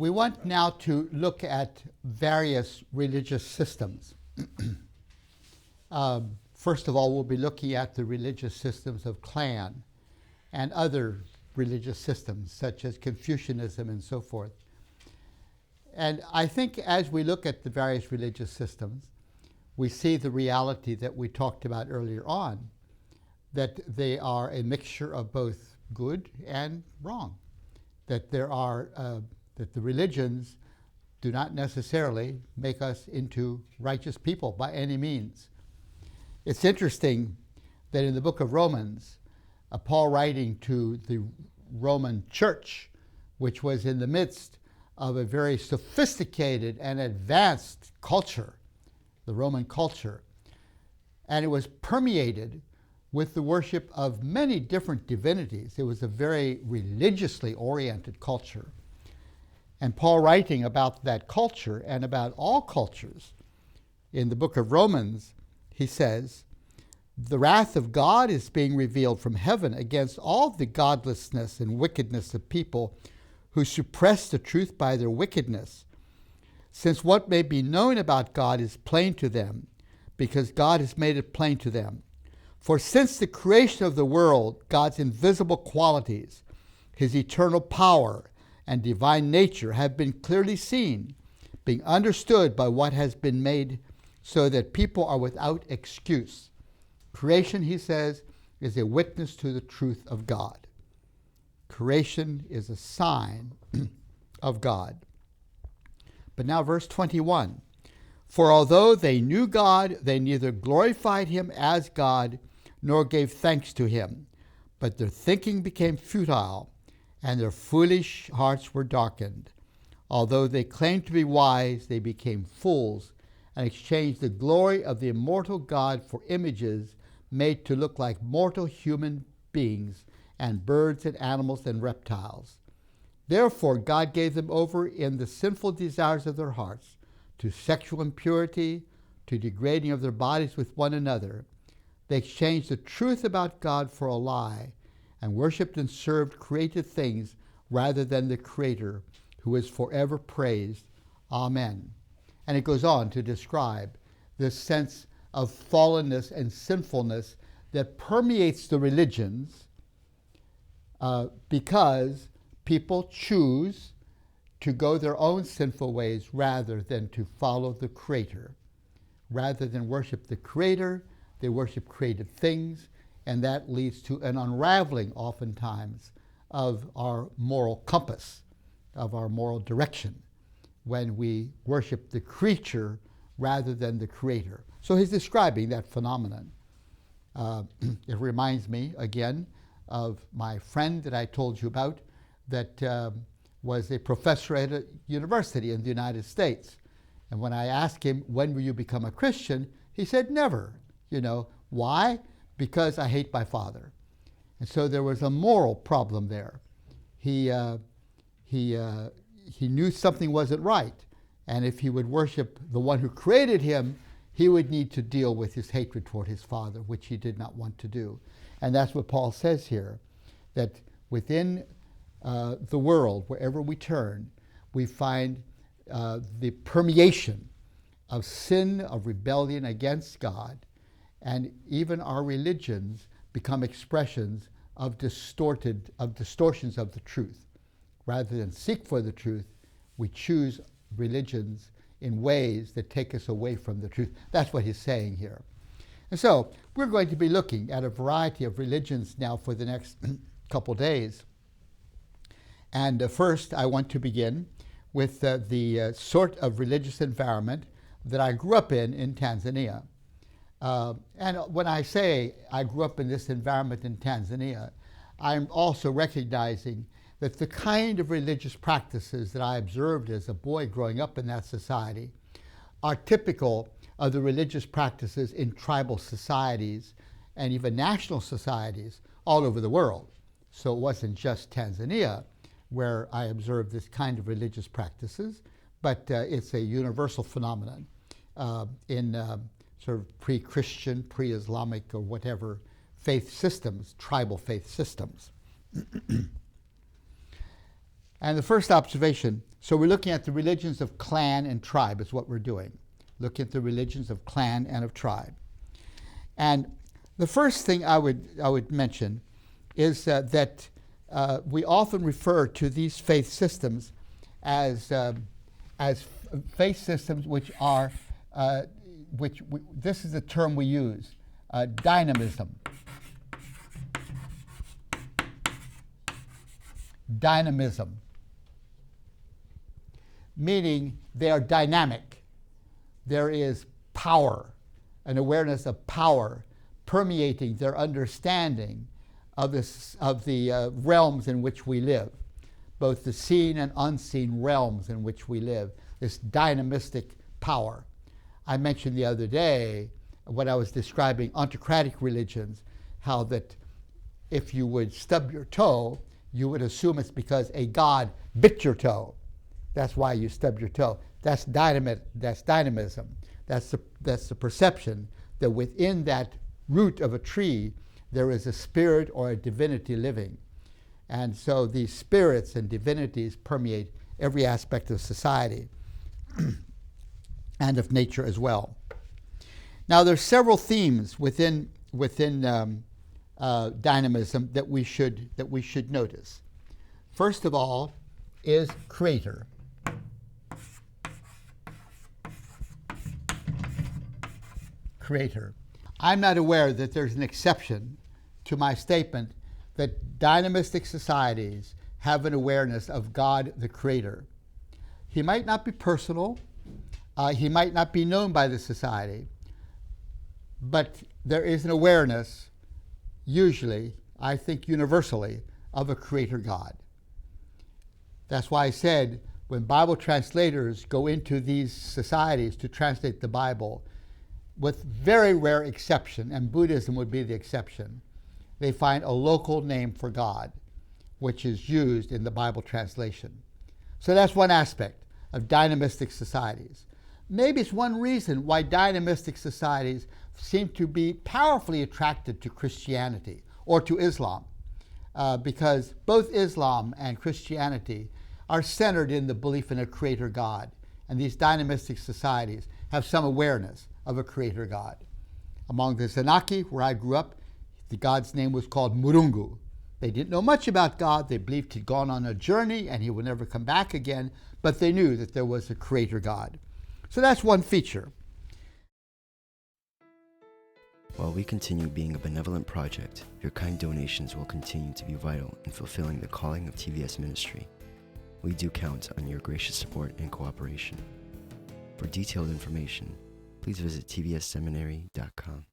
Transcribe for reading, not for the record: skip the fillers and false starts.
We want now to look at various religious systems. First of all, we'll be looking at the religious systems of Klan and other religious systems, such as Confucianism and so forth. And I think as we look at the various religious systems, we see the reality that we talked about earlier on, that they are a mixture of both good and wrong, that that the religions do not necessarily make us into righteous people by any means. It's interesting that in the book of Romans, Paul writing to the Roman church, which was in the midst of a very sophisticated and advanced culture, the Roman culture, and it was permeated with the worship of many different divinities. It was a very religiously oriented culture. And Paul writing about that culture and about all cultures in the book of Romans, he says, "The wrath of God is being revealed from heaven against all the godlessness and wickedness of people who suppress the truth by their wickedness, since what may be known about God is plain to them, because God has made it plain to them. For since the creation of the world, God's invisible qualities, his eternal power and divine nature have been clearly seen, being understood by what has been made, so that people are without excuse. Creation," he says, "is a witness to the truth of God." Creation is a sign of God. But now verse 21, "For although they knew God, they neither glorified him as God nor gave thanks to him, but their thinking became futile, and their foolish hearts were darkened. Although they claimed to be wise, they became fools and exchanged the glory of the immortal God for images made to look like mortal human beings and birds and animals and reptiles. Therefore God gave them over in the sinful desires of their hearts to sexual impurity, to degrading of their bodies with one another. They exchanged the truth about God for a lie, and worshipped and served created things rather than the Creator, who is forever praised. Amen." And it goes on to describe this sense of fallenness and sinfulness that permeates the religions because people choose to go their own sinful ways rather than to follow the Creator. Rather than worship the Creator, they worship created things, and that leads to an unraveling oftentimes of our moral compass, of our moral direction, when we worship the creature rather than the Creator. So he's describing that phenomenon. It reminds me, again, of my friend that I told you about that was a professor at a university in the United States. And when I asked him, "When will you become a Christian?" he said, "Never." Why? "Because I hate my father." And so there was a moral problem there. He knew something wasn't right. And if he would worship the one who created him, he would need to deal with his hatred toward his father, which he did not want to do. And that's what Paul says here, that within the world, wherever we turn, we find the permeation of sin, of rebellion against God, and even our religions become expressions of distortions of the truth. Rather than seek for the truth, we choose religions in ways that take us away from the truth. That's what he's saying here. And so we're going to be looking at a variety of religions now for the next couple days. And first, I want to begin with the sort of religious environment that I grew up in Tanzania. And when I say I grew up in this environment in Tanzania, I'm also recognizing that the kind of religious practices that I observed as a boy growing up in that society are typical of the religious practices in tribal societies and even national societies all over the world. So it wasn't just Tanzania where I observed this kind of religious practices, but it's a universal phenomenon in sort of pre-Christian, pre-Islamic, or whatever faith systems, tribal faith systems. And the first observation, so we're looking at the religions of clan and tribe is what we're doing. Looking at the religions of clan and of tribe. And the first thing I would mention is that we often refer to these faith systems as faith systems which are, this is the term we use, dynamism. Dynamism, meaning they are dynamic. There is power, an awareness of power permeating their understanding of the realms in which we live, both the seen and unseen realms in which we live, this dynamistic power. I mentioned the other day when I was describing autocratic religions, how that if you would stub your toe, you would assume it's because a god bit your toe. That's why you stub your toe. That's dynamism. That's the perception that within that root of a tree there is a spirit or a divinity living. And so these spirits and divinities permeate every aspect of society and of nature as well. Now there's several themes within dynamism that we should notice. First of all is creator. Creator. I'm not aware that there's an exception to my statement that dynamistic societies have an awareness of God the Creator. He might not be personal, he might not be known by the society, but there is an awareness, usually, I think universally, of a Creator God. That's why I said when Bible translators go into these societies to translate the Bible, with very rare exception, and Buddhism would be the exception, they find a local name for God, which is used in the Bible translation. So that's one aspect of dynamistic societies. Maybe it's one reason why dynamistic societies seem to be powerfully attracted to Christianity or to Islam, because both Islam and Christianity are centered in the belief in a creator God, and these dynamistic societies have some awareness of a creator God. Among the Zenaki, where I grew up, the god's name was called Murungu. They didn't know much about God. They believed he'd gone on a journey and he would never come back again, but they knew that there was a creator God. So that's one feature. While we continue being a benevolent project, your kind donations will continue to be vital in fulfilling the calling of TVS Ministry. We do count on your gracious support and cooperation. For detailed information, please visit tvsseminary.com.